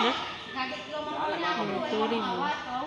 Hah? 20.000.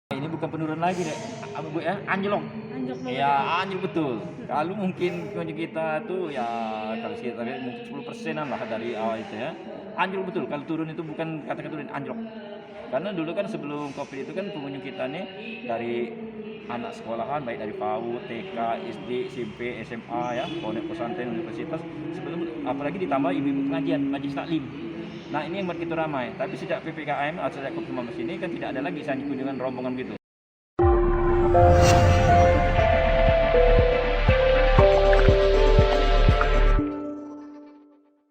Ini bukan penurunan lagi deh, Bu ya, anjlok. Anjlok banget. Ya, anjlok betul. Kalau mungkin kunjung kita tuh ya kalau sekitar mungkin 10%-an lah dari awal itu ya. Anjlok betul. Kalau turun itu bukan kata-kata turun, anjlok. Karena dulu kan sebelum Covid itu kan pengunjung kita nih dari anak sekolahan baik dari PAUD, TK, SD, SMP, SMA ya, pondok pesantren, universitas, sebelum apalagi ditambah ibu-ibu pengajian, majelis taklim. Nah ini yang buat kita ramai. Tapi sejak PPKM atau sejak COVID-19 ini kan tidak ada lagi kunjungan rombongan gitu.